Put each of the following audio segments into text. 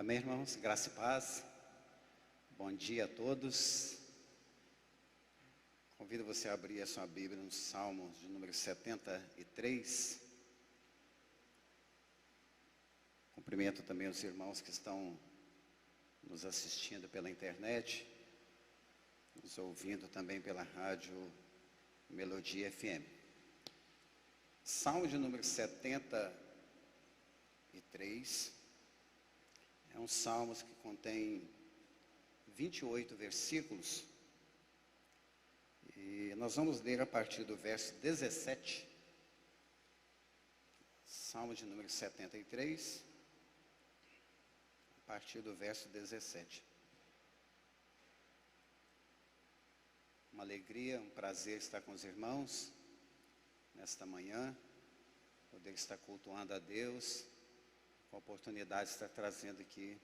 Amém, irmãos? Graça e paz. Bom dia a todos. Convido você a abrir a sua Bíblia no Salmo de número 73. Cumprimento também os irmãos que estão nos assistindo pela internet, nos ouvindo também pela rádio Melodia FM. Salmo de número 73 é um salmo que contém 28 versículos. E nós vamos ler a partir do verso 17. Salmo de número 73, a partir do verso 17. Uma alegria, um prazer estar com os irmãos nesta manhã, poder estar cultuando a Deus, com a oportunidade de estar trazendo aqui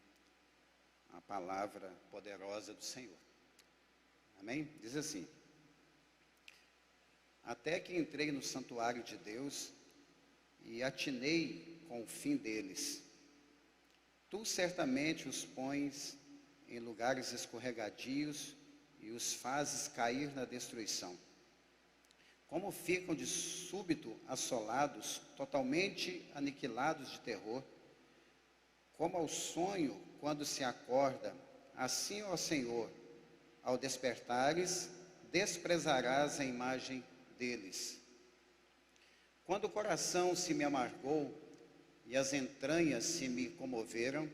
a palavra poderosa do Senhor. Amém? Diz assim: até que entrei no santuário de Deus e atinei com o fim deles. Tu certamente os pões em lugares escorregadios e os fazes cair na destruição. Como ficam de súbito assolados, totalmente aniquilados de terror, como ao sonho quando se acorda, assim, ó Senhor, ao despertares, desprezarás a imagem deles. Quando o coração se me amargou e as entranhas se me comoveram,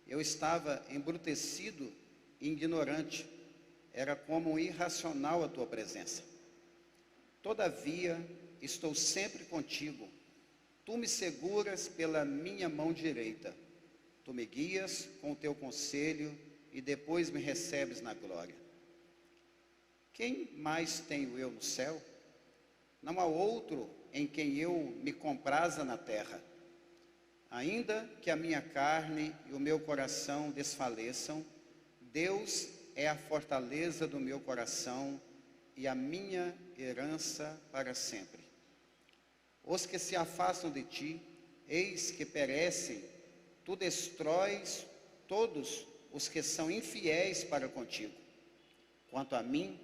eu estava embrutecido e ignorante, era como um irracional a tua presença. Todavia, estou sempre contigo, tu me seguras pela minha mão direita, tu me guias com o teu conselho e depois me recebes na glória. Quem mais tenho eu no céu? Não há outro em quem eu me compraza na terra. Ainda que a minha carne e o meu coração desfaleçam, Deus é a fortaleza do meu coração e a minha herança para sempre. Os que se afastam de ti, eis que perecem, tu destróis todos os que são infiéis para contigo. Quanto a mim,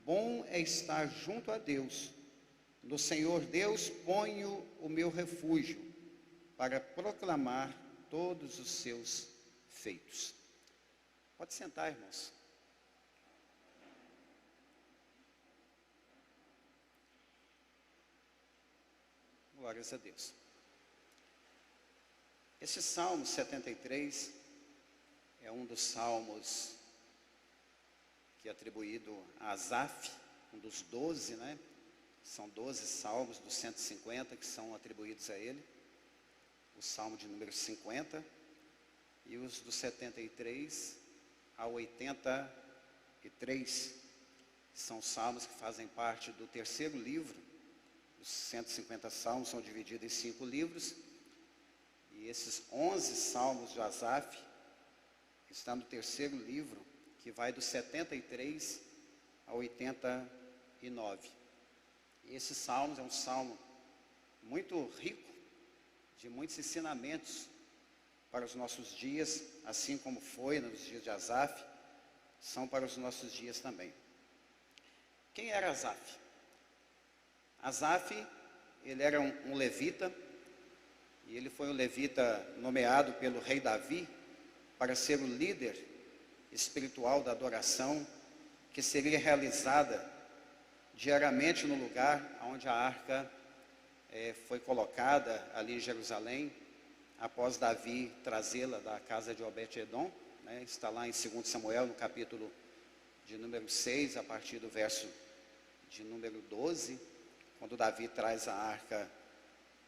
bom é estar junto a Deus. No Senhor Deus ponho o meu refúgio, para proclamar todos os seus feitos. Pode sentar, irmãos. Glórias a Deus. Esse Salmo 73 é um dos salmos que é atribuído a Asaf, um dos 12, né? São 12 salmos dos 150 que são atribuídos a ele. O salmo de número 50 e os do 73 a 83. São salmos que fazem parte do terceiro livro. Os 150 salmos são divididos em 5 livros. E esses 11 salmos de Asaf estão no terceiro livro, que vai do 73 a 89. E esse salmo é um salmo muito rico, de muitos ensinamentos para os nossos dias, assim como foi nos dias de Asaf, são para os nossos dias também. Quem era Asaf? Asaf, ele era um levita, e ele foi um levita nomeado pelo rei Davi para ser o líder espiritual da adoração, que seria realizada diariamente no lugar onde a arca foi colocada ali em Jerusalém, após Davi trazê-la da casa de Obed-edom, né? Está lá em 2 Samuel, no capítulo de número 6, a partir do verso de número 12, quando Davi traz a arca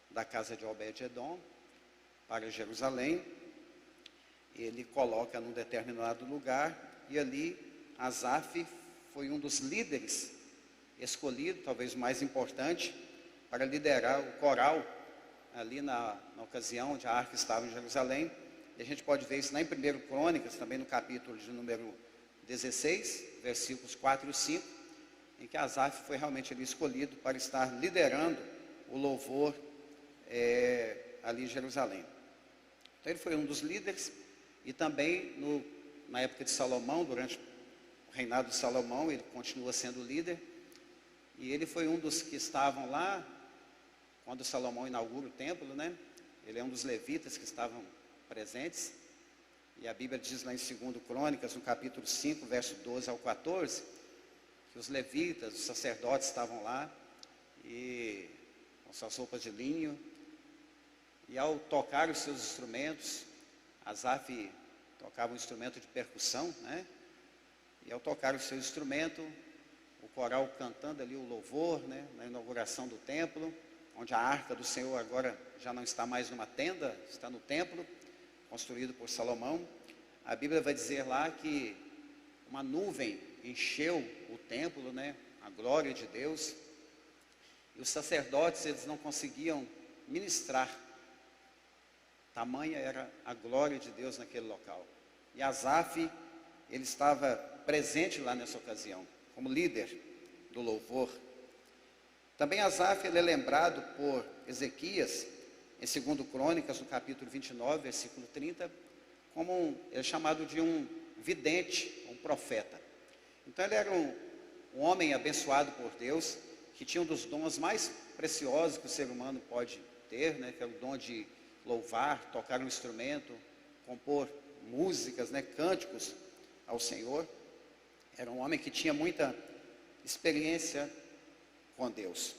da casa de Obed-edom para Jerusalém, ele coloca num determinado lugar, e ali Asaf foi um dos líderes escolhido, talvez o mais importante, para liderar o coral ali na ocasião onde a arca estava em Jerusalém. E a gente pode ver isso lá em 1 Crônicas, também no capítulo de número 16, versículos 4 e 5, em que Asaf foi realmente ali escolhido para estar liderando o louvor ali em Jerusalém. Então ele foi um dos líderes, E também na época de Salomão, durante o reinado de Salomão, ele continua sendo líder. E ele foi um dos que estavam lá quando Salomão inaugura o templo, né? Ele é um dos levitas que estavam presentes. E a Bíblia diz lá em 2 Crônicas, no capítulo 5, verso 12 ao 14, que os levitas, os sacerdotes estavam lá, e com suas roupas de linho, e ao tocar os seus instrumentos, Asaf tocava um instrumento de percussão, né? E ao tocar o seu instrumento, o coral cantando ali o louvor, né? Na inauguração do templo, onde a arca do Senhor agora já não está mais numa tenda, está no templo, construído por Salomão. A Bíblia vai dizer lá que uma nuvem encheu o templo, né? A glória de Deus. E os sacerdotes, eles não conseguiam ministrar. Tamanha era a glória de Deus naquele local. E Asaf, ele estava presente lá nessa ocasião, como líder do louvor. Também Asaf, ele é lembrado por Ezequias, em 2 Crônicas, no capítulo 29, versículo 30, como ele é chamado de um vidente, um profeta. Então ele era um homem abençoado por Deus, que tinha um dos dons mais preciosos que o ser humano pode ter, né, que é o dom de louvar, tocar um instrumento, compor músicas, né, cânticos ao Senhor. Era um homem que tinha muita experiência com Deus.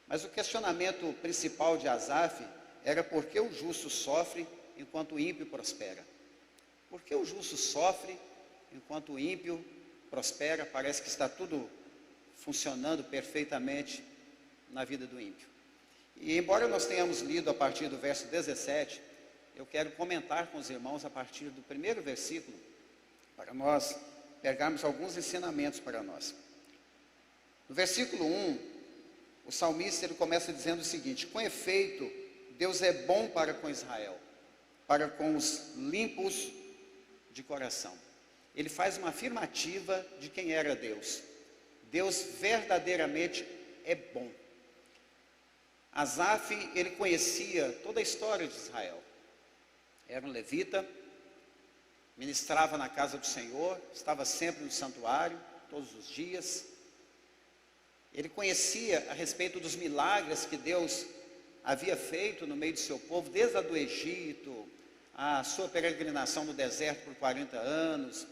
Mas o questionamento principal de Asaf era por que o justo sofre enquanto o ímpio prospera. Por que o justo sofre enquanto o ímpio prospera? Parece que está tudo funcionando perfeitamente na vida do ímpio. E embora nós tenhamos lido a partir do verso 17, eu quero comentar com os irmãos a partir do primeiro versículo, para nós pegarmos alguns ensinamentos para nós. No versículo 1, o salmista ele começa dizendo o seguinte: com efeito, Deus é bom para com Israel, para com os limpos de coração. Ele faz uma afirmativa de quem era Deus. Deus verdadeiramente é bom. Asaf, ele conhecia toda a história de Israel. Era um levita, ministrava na casa do Senhor, estava sempre no santuário, todos os dias. Ele conhecia a respeito dos milagres que Deus havia feito no meio do seu povo, desde a do Egito, a sua peregrinação no deserto por 40 anos,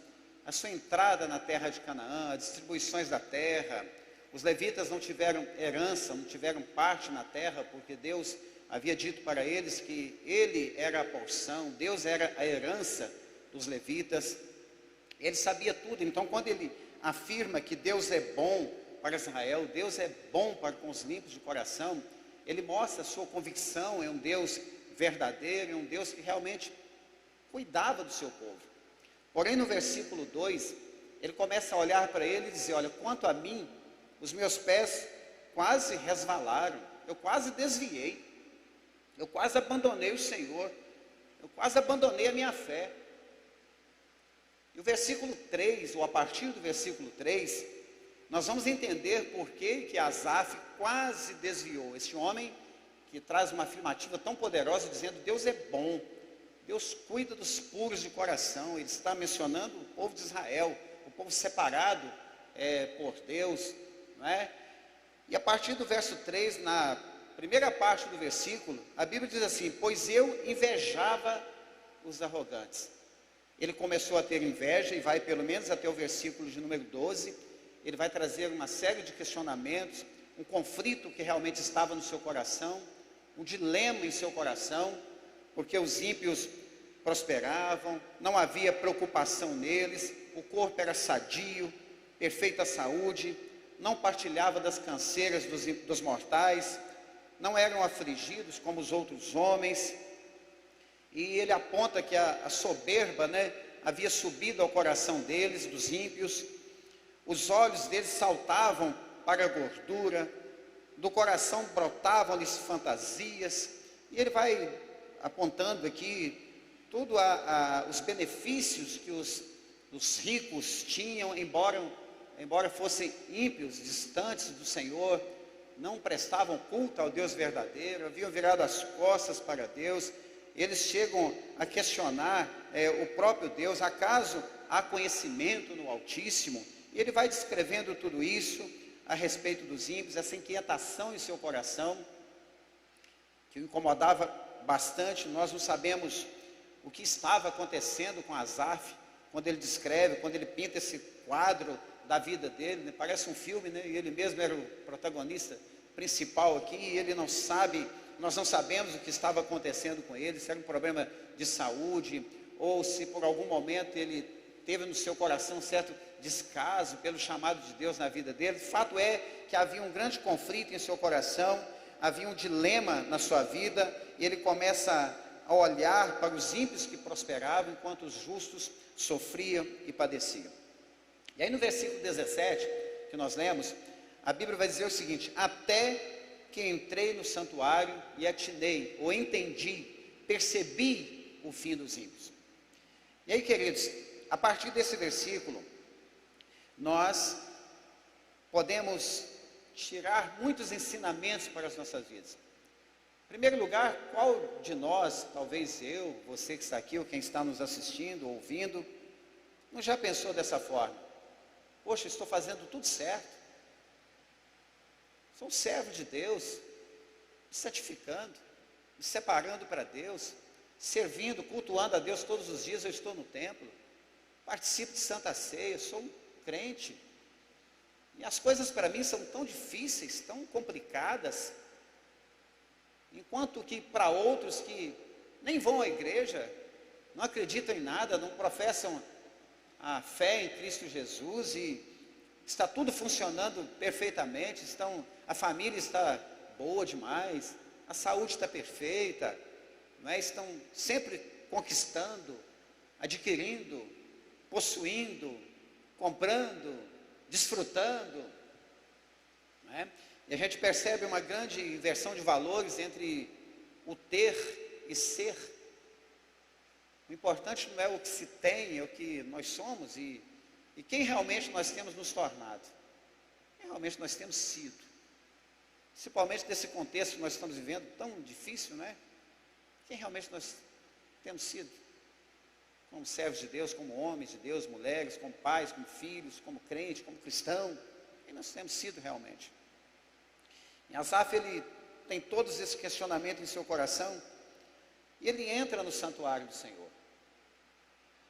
a sua entrada na terra de Canaã, as distribuições da terra. Os levitas não tiveram herança, não tiveram parte na terra, porque Deus havia dito para eles que Ele era a porção, Deus era a herança dos levitas. Ele sabia tudo. Então, quando ele afirma que Deus é bom para Israel, Deus é bom para com os limpos de coração, ele mostra a sua convicção em um Deus verdadeiro, em um Deus que realmente cuidava do seu povo. Porém, no versículo 2, ele começa a olhar para ele e dizer: olha, quanto a mim, os meus pés quase resvalaram, eu quase desviei, eu quase abandonei o Senhor, eu quase abandonei a minha fé. E o versículo 3, ou a partir do versículo 3, nós vamos entender por que Asaf quase desviou. Esse homem que traz uma afirmativa tão poderosa, dizendo: Deus é bom, Deus cuida dos puros de coração. Ele está mencionando o povo de Israel, o povo separado por Deus, não é? E a partir do verso 3, na primeira parte do versículo, a Bíblia diz assim: pois eu invejava os arrogantes. Ele começou a ter inveja, e vai pelo menos até o versículo de número 12, ele vai trazer uma série de questionamentos, um conflito que realmente estava no seu coração, um dilema em seu coração, porque os ímpios prosperavam, não havia preocupação neles, o corpo era sadio, perfeita saúde, não partilhava das canseiras dos mortais, não eram afligidos como os outros homens. E ele aponta que a soberba, né, havia subido ao coração deles, dos ímpios. Os olhos deles saltavam para a gordura, do coração brotavam-lhes fantasias. E ele vai apontando aqui todos os benefícios que os ricos tinham, embora fossem ímpios, distantes do Senhor, não prestavam culto ao Deus verdadeiro, haviam virado as costas para Deus. Eles chegam a questionar o próprio Deus? Acaso há conhecimento no Altíssimo? E ele vai descrevendo tudo isso a respeito dos ímpios, essa inquietação em seu coração, que o incomodava bastante. Nós não sabemos o que estava acontecendo com Asaf, quando ele descreve, quando ele pinta esse quadro da vida dele, né? Parece um filme, né? E ele mesmo era o protagonista principal aqui, e ele não sabe, nós não sabemos o que estava acontecendo com ele, se era um problema de saúde, ou se por algum momento ele teve no seu coração um certo descaso pelo chamado de Deus na vida dele. Fato é que havia um grande conflito em seu coração, havia um dilema na sua vida, e ele começa a olhar para os ímpios que prosperavam, enquanto os justos sofriam e padeciam. E aí no versículo 17, que nós lemos, a Bíblia vai dizer o seguinte: até que entrei no santuário e atinei, ou entendi, percebi o fim dos ímpios. E aí, queridos, a partir desse versículo, nós podemos tirar muitos ensinamentos para as nossas vidas. Em primeiro lugar, qual de nós, talvez eu, você que está aqui, ou quem está nos assistindo, ouvindo, não já pensou dessa forma? Poxa, estou fazendo tudo certo, sou um servo de Deus, me santificando, me separando para Deus, servindo, cultuando a Deus todos os dias. Eu estou no templo, participo de Santa Ceia, sou um crente, e as coisas para mim são tão difíceis, tão complicadas, enquanto que para outros que nem vão à igreja, não acreditam em nada, não professam a fé em Cristo Jesus, e está tudo funcionando perfeitamente, a família está boa demais, a saúde está perfeita, não é? Estão sempre conquistando, adquirindo, possuindo, comprando, desfrutando, não é? E a gente percebe uma grande inversão de valores entre o ter e ser. O importante não é o que se tem, é o que nós somos e quem realmente nós temos nos tornado, quem realmente nós temos sido. Principalmente nesse contexto que nós estamos vivendo, tão difícil, né? Quem realmente nós temos sido, como servos de Deus, como homens de Deus, mulheres, como pais, como filhos, como crente, como cristão, quem nós temos sido realmente. E Asaf, ele tem todos esses questionamentos em seu coração, e ele entra no santuário do Senhor.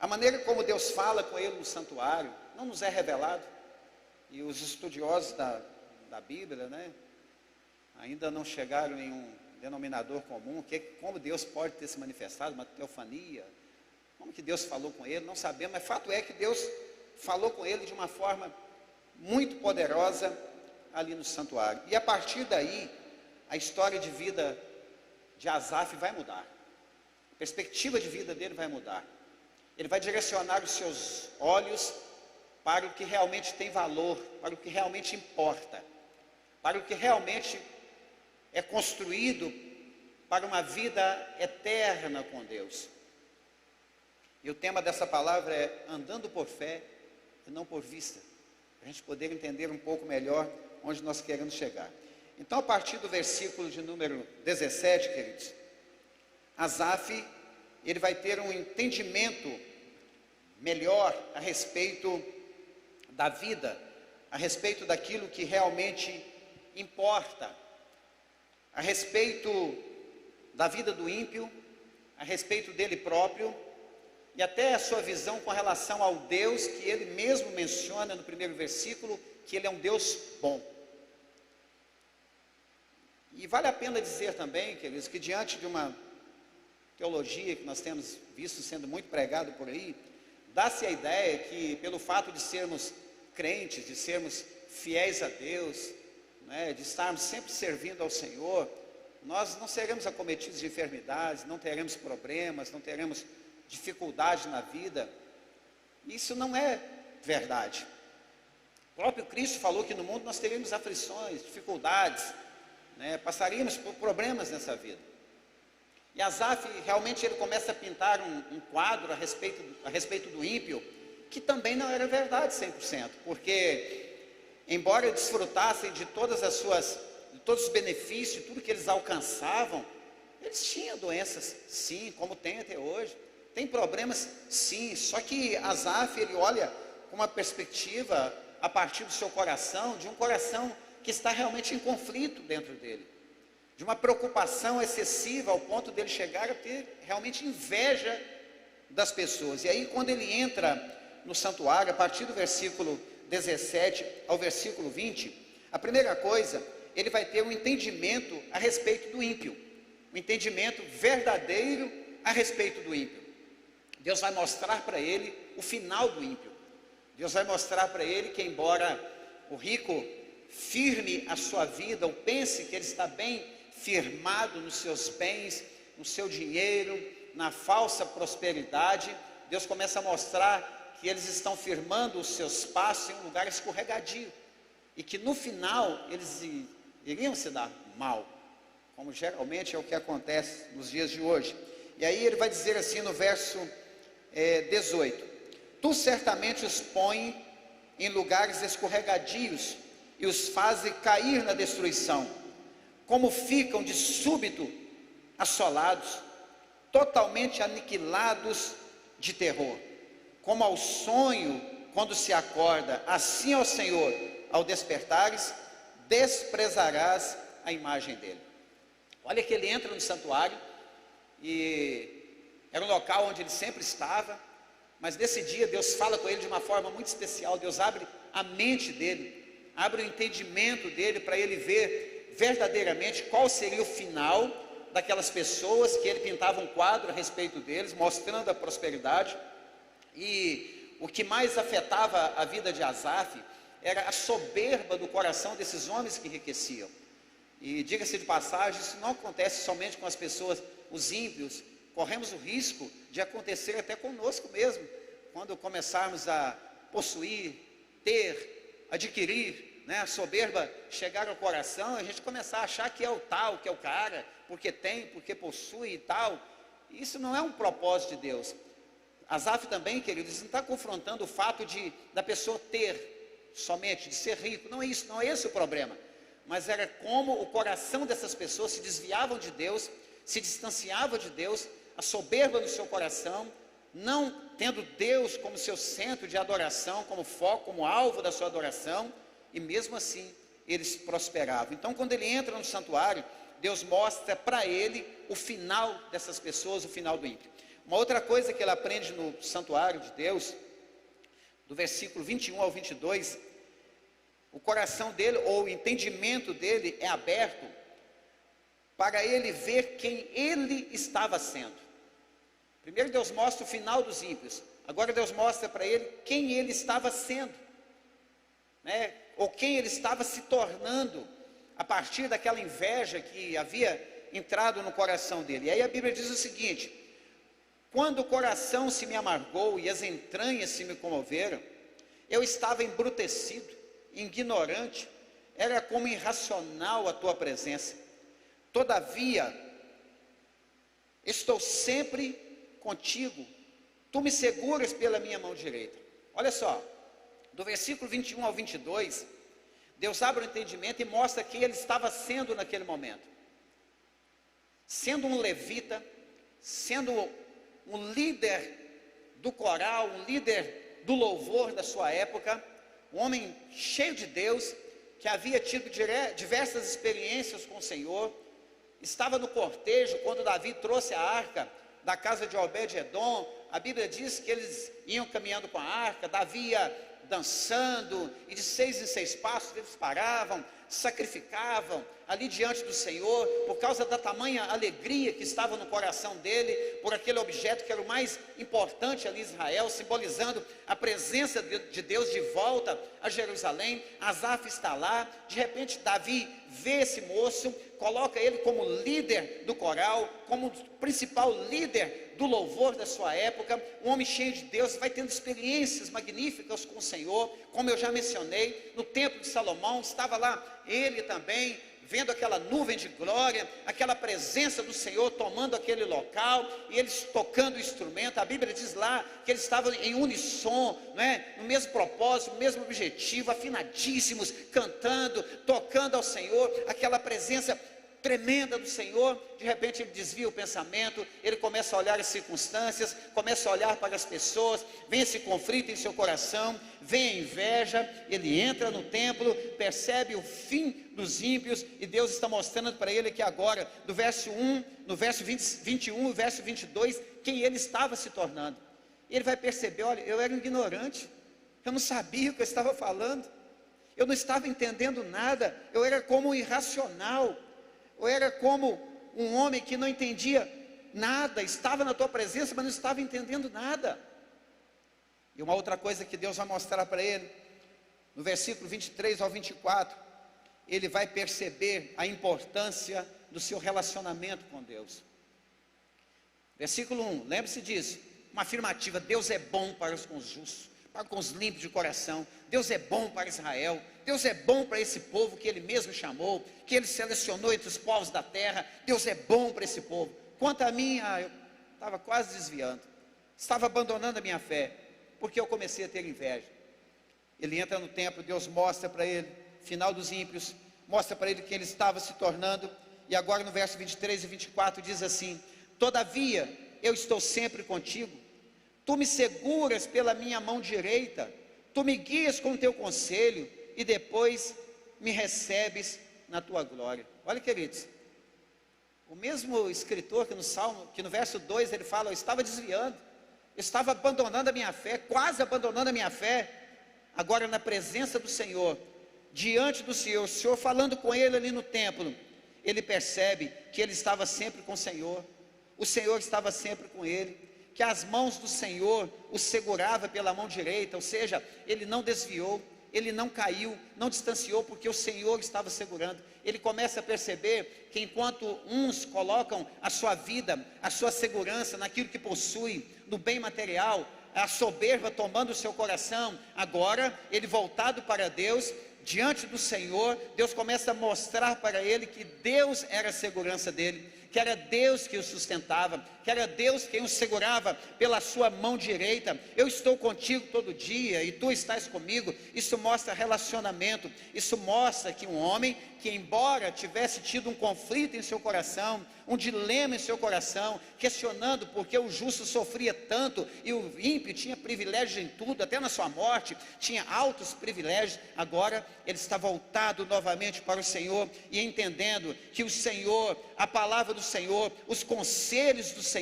A maneira como Deus fala com ele no santuário não nos é revelado, e os estudiosos da Bíblia, né, ainda não chegaram em um denominador comum, como Deus pode ter se manifestado, uma teofania, como que Deus falou com ele, não sabemos, mas fato é que Deus falou com ele de uma forma muito poderosa ali no santuário. E a partir daí, a história de vida de Asaf vai mudar, a perspectiva de vida dele vai mudar. Ele vai direcionar os seus olhos para o que realmente tem valor, para o que realmente importa, para o que realmente é construído para uma vida eterna com Deus. E o tema dessa palavra é andando por fé e não por vista, para a gente poder entender um pouco melhor onde nós queremos chegar. Então, a partir do versículo de número 17, queridos, Asaf, ele vai ter um entendimento melhor a respeito da vida, a respeito daquilo que realmente importa, a respeito da vida do ímpio, a respeito dele próprio, e até a sua visão com relação ao Deus que ele mesmo menciona no primeiro versículo, que ele é um Deus bom. E vale a pena dizer também, queridos, que diante de uma teologia que nós temos visto sendo muito pregado por aí, dá-se a ideia que pelo fato de sermos crentes, de sermos fiéis a Deus, né, de estarmos sempre servindo ao Senhor, nós não seremos acometidos de enfermidades, não teremos problemas, não teremos dificuldade na vida. Isso não é verdade. O próprio Cristo falou que no mundo nós teríamos aflições, dificuldades, né, passaríamos por problemas nessa vida. E Asaf, realmente ele começa a pintar um quadro a respeito do ímpio, que também não era verdade 100%, porque embora desfrutassem de todos os benefícios, tudo que eles alcançavam, eles tinham doenças, sim, como tem até hoje. tem problemas sim, só que Asaf, ele olha com uma perspectiva a partir do seu coração, de um coração que está realmente em conflito dentro dele, de uma preocupação excessiva ao ponto dele chegar a ter realmente inveja das pessoas. E aí quando ele entra no santuário, a partir do versículo 17 ao versículo 20, a primeira coisa, ele vai ter um entendimento a respeito do ímpio, um entendimento verdadeiro a respeito do ímpio. Deus vai mostrar para ele o final do ímpio. Deus vai mostrar para ele que, embora o rico firme a sua vida, ou pense que ele está bem firmado nos seus bens, no seu dinheiro, na falsa prosperidade, Deus começa a mostrar que eles estão firmando os seus passos em um lugar escorregadio, e que no final eles iriam se dar mal, como geralmente é o que acontece nos dias de hoje. E aí ele vai dizer assim no verso 18: tu certamente os põe em lugares escorregadios e os fazes cair na destruição, como ficam de súbito assolados, totalmente aniquilados de terror, como ao sonho quando se acorda, assim ao Senhor, ao despertares, desprezarás a imagem dele. Olha que ele entra no santuário, e era um local onde ele sempre estava, mas nesse dia Deus fala com ele de uma forma muito especial. Deus abre a mente dele, abre o entendimento dele, para ele ver verdadeiramente qual seria o final daquelas pessoas que ele pintava um quadro a respeito deles, mostrando a prosperidade. E o que mais afetava a vida de Asaf era a soberba do coração desses homens que enriqueciam. E diga-se de passagem, isso não acontece somente com as pessoas, os ímpios. Corremos o risco de acontecer até conosco mesmo, quando começarmos a possuir, ter, adquirir, a soberba chegar ao coração, a gente começar a achar que é o tal, que é o cara, porque tem, porque possui e tal. Isso não é um propósito de Deus. Asaf também, queridos, não está confrontando o fato da pessoa ter somente, de ser rico. Não é isso, não é esse o problema. Mas era como o coração dessas pessoas se desviavam de Deus, se distanciava de Deus, a soberba no seu coração, não tendo Deus como seu centro de adoração, como foco, como alvo da sua adoração, e mesmo assim eles prosperavam. Então, quando ele entra no santuário, Deus mostra para ele o final dessas pessoas, o final do ímpio. Uma outra coisa que ele aprende no santuário de Deus, do versículo 21 ao 22, o coração dele, ou o entendimento dele é aberto para ele ver quem ele estava sendo. Primeiro Deus mostra o final dos ímpios, agora Deus mostra para ele quem ele estava sendo, ou quem ele estava se tornando, a partir daquela inveja que havia entrado no coração dele. E aí a Bíblia diz o seguinte: quando o coração se me amargou e as entranhas se me comoveram, eu estava embrutecido, ignorante, era como irracional a tua presença. Todavia, estou sempre contigo, tu me seguras pela minha mão direita. Olha só, do versículo 21 ao 22, Deus abre o entendimento e mostra quem ele estava sendo naquele momento. Sendo um levita, sendo um líder do coral, um líder do louvor da sua época, um homem cheio de Deus, que havia tido diversas experiências com o Senhor, estava no cortejo quando Davi trouxe a arca da casa de Obed-edom. A Bíblia diz que eles iam caminhando com a arca, Davi ia dançando, e de 6 em 6 passos eles paravam, sacrificavam ali diante do Senhor, por causa da tamanha alegria que estava no coração dele, por aquele objeto que era o mais importante ali em Israel, simbolizando a presença de Deus de volta a Jerusalém. Asaf está lá, de repente Davi vê esse moço, coloca ele como líder do coral, como principal líder do louvor da sua época, um homem cheio de Deus, vai tendo experiências magníficas com o Senhor, como eu já mencionei, no templo de Salomão, estava lá ele também, vendo aquela nuvem de glória, aquela presença do Senhor tomando aquele local, e eles tocando o instrumento. A Bíblia diz lá que eles estavam em unissom, no mesmo propósito, no mesmo objetivo, afinadíssimos, cantando, tocando ao Senhor, aquela presença tremenda do Senhor, de repente ele desvia o pensamento, ele começa a olhar as circunstâncias, começa a olhar para as pessoas, vem esse conflito em seu coração, vem a inveja, ele entra no templo, percebe o fim dos ímpios, e Deus está mostrando para ele que agora, do verso 1, no verso 21 e verso 22, quem ele estava se tornando. E ele vai perceber, olha, eu era ignorante, eu não sabia o que eu estava falando, eu não estava entendendo nada, eu era como um irracional, eu era como um homem que não entendia nada, estava na tua presença, mas não estava entendendo nada. E uma outra coisa que Deus vai mostrar para ele, no versículo 23 ao 24, ele vai perceber a importância do seu relacionamento com Deus. Versículo 1, lembre-se disso, uma afirmativa: Deus é bom para os justos, para com os limpos de coração. Deus é bom para Israel, Deus é bom para esse povo que Ele mesmo chamou, que Ele selecionou entre os povos da terra. Deus é bom para esse povo. Quanto a mim, eu estava quase desviando, estava abandonando a minha fé, porque eu comecei a ter inveja. Ele entra no templo, Deus mostra para ele, final dos ímpios, mostra para ele que ele estava se tornando, e agora no verso 23 e 24 diz assim: todavia eu estou sempre contigo, tu me seguras pela minha mão direita, tu me guias com o teu conselho, e depois me recebes na tua glória. Olha, queridos, o mesmo escritor que no Salmo, que no verso 2 ele fala: eu estava desviando, eu estava abandonando a minha fé, quase abandonando a minha fé. Agora na presença do Senhor, diante do Senhor, o Senhor falando com ele ali no templo, ele percebe que ele estava sempre com o Senhor estava sempre com ele, que as mãos do Senhor o segurava pela mão direita, ou seja, ele não desviou, ele não caiu, não distanciou, porque o Senhor estava segurando. Ele começa a perceber que enquanto uns colocam a sua vida, a sua segurança naquilo que possui, no bem material, a soberba tomando o seu coração, agora ele voltado para Deus, diante do Senhor, Deus começa a mostrar para ele que Deus era a segurança dele, que era Deus que o sustentava, que era Deus quem o segurava pela sua mão direita. Eu estou contigo todo dia e tu estás comigo. Isso mostra relacionamento, isso mostra que um homem que, embora tivesse tido um conflito em seu coração, um dilema em seu coração, questionando porque o justo sofria tanto e o ímpio tinha privilégios em tudo, até na sua morte tinha altos privilégios, agora ele está voltado novamente para o Senhor e entendendo que o Senhor, a palavra do Senhor, os conselhos do Senhor,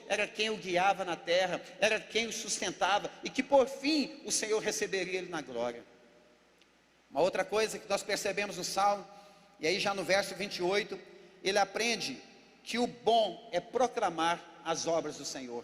era quem o guiava na terra, era quem o sustentava, e que por fim o Senhor receberia ele na glória. Uma outra coisa que nós percebemos no Salmo, e aí já no verso 28, ele aprende que o bom é proclamar as obras do Senhor,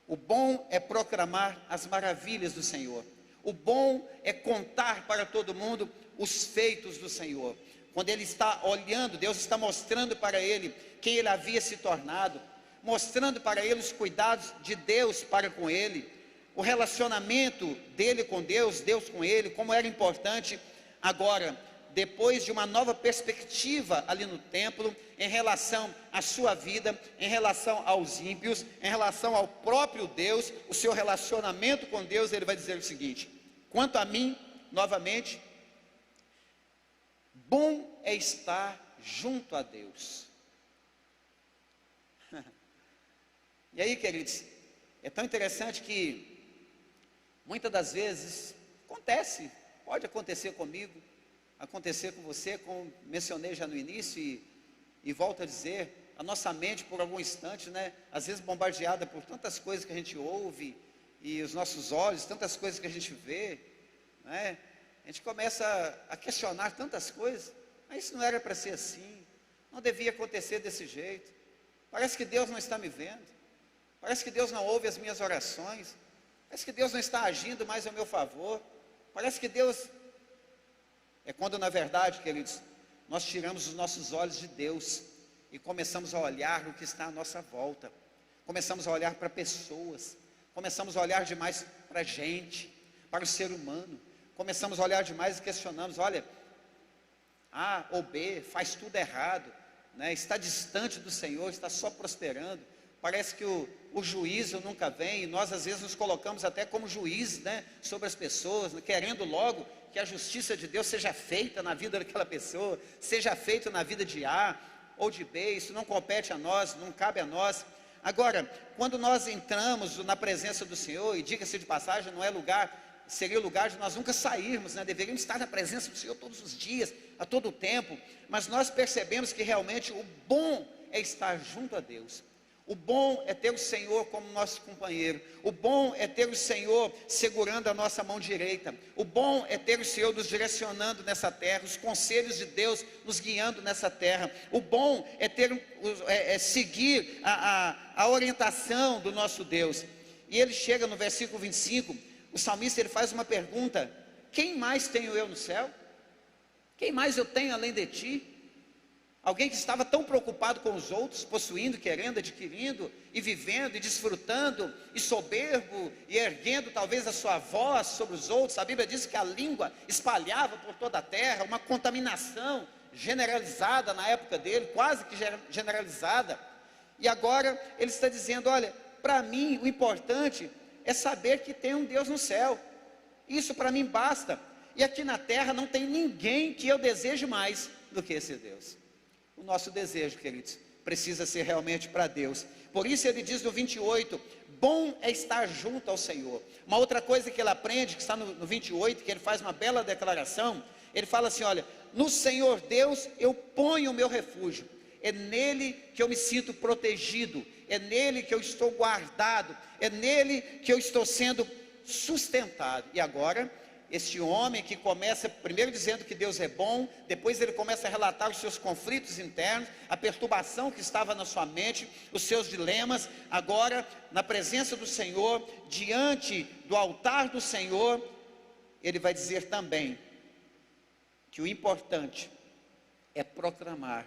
o bom é proclamar as maravilhas do Senhor, o bom é contar para todo mundo os feitos do Senhor. Quando ele está olhando, Deus está mostrando para ele quem ele havia se tornado, mostrando para ele os cuidados de Deus para com ele, o relacionamento dele com Deus, Deus com ele, como era importante. Agora, depois de uma nova perspectiva ali no templo, em relação à sua vida, em relação aos ímpios, em relação ao próprio Deus, o seu relacionamento com Deus, ele vai dizer o seguinte: quanto a mim, novamente, bom é estar junto a Deus. E aí, queridos, é tão interessante que muitas das vezes acontece, pode acontecer comigo, acontecer com você, como mencionei já no início, e volto a dizer, a nossa mente por algum instante, né, às vezes bombardeada por tantas coisas que a gente ouve, e os nossos olhos, tantas coisas que a gente vê, né, a gente começa a questionar tantas coisas. Mas isso não era para ser assim, não devia acontecer desse jeito, parece que Deus não está me vendo, parece que Deus não ouve as minhas orações, parece que Deus não está agindo mais a meu favor, parece que Deus... É quando na verdade, queridos, nós tiramos os nossos olhos de Deus e começamos a olhar o que está à nossa volta, começamos a olhar para pessoas, começamos a olhar demais para a gente, para o ser humano, começamos a olhar demais e questionamos: olha, A ou B faz tudo errado, né? Está distante do Senhor, está só prosperando, parece que o juízo nunca vem, e nós às vezes nos colocamos até como juiz, né, sobre as pessoas, querendo logo que a justiça de Deus seja feita na vida daquela pessoa, seja feita na vida de A, ou de B, isso não compete a nós, não cabe a nós. Agora, quando nós entramos na presença do Senhor, e diga-se de passagem, não é lugar, seria o lugar de nós nunca sairmos, né? Deveríamos estar na presença do Senhor todos os dias, a todo tempo, mas nós percebemos que realmente o bom é estar junto a Deus. O bom é ter o Senhor como nosso companheiro. O bom é ter o Senhor segurando a nossa mão direita. O bom é ter o Senhor nos direcionando nessa terra, os conselhos de Deus nos guiando nessa terra. O bom é seguir a orientação do nosso Deus. E ele chega no versículo 25, o salmista ele faz uma pergunta: quem mais tenho eu no céu? Quem mais eu tenho além de ti? Alguém que estava tão preocupado com os outros, possuindo, querendo, adquirindo, e vivendo, e desfrutando, e soberbo, e erguendo talvez a sua voz sobre os outros. A Bíblia diz que a língua espalhava por toda a terra, uma contaminação generalizada na época dele, quase que generalizada. E agora ele está dizendo: olha, para mim o importante é saber que tem um Deus no céu. Isso para mim basta. E aqui na terra não tem ninguém que eu deseje mais do que esse Deus. O nosso desejo, queridos, precisa ser realmente para Deus. Por isso ele diz no 28, bom é estar junto ao Senhor. Uma outra coisa que ele aprende, que está no 28, que ele faz uma bela declaração, ele fala assim: olha, no Senhor Deus eu ponho o meu refúgio, é nele que eu me sinto protegido, é nele que eu estou guardado, é nele que eu estou sendo sustentado. E agora, este homem que começa primeiro dizendo que Deus é bom, depois ele começa a relatar os seus conflitos internos, a perturbação que estava na sua mente, os seus dilemas. Agora, na presença do Senhor, diante do altar do Senhor, ele vai dizer também que o importante é proclamar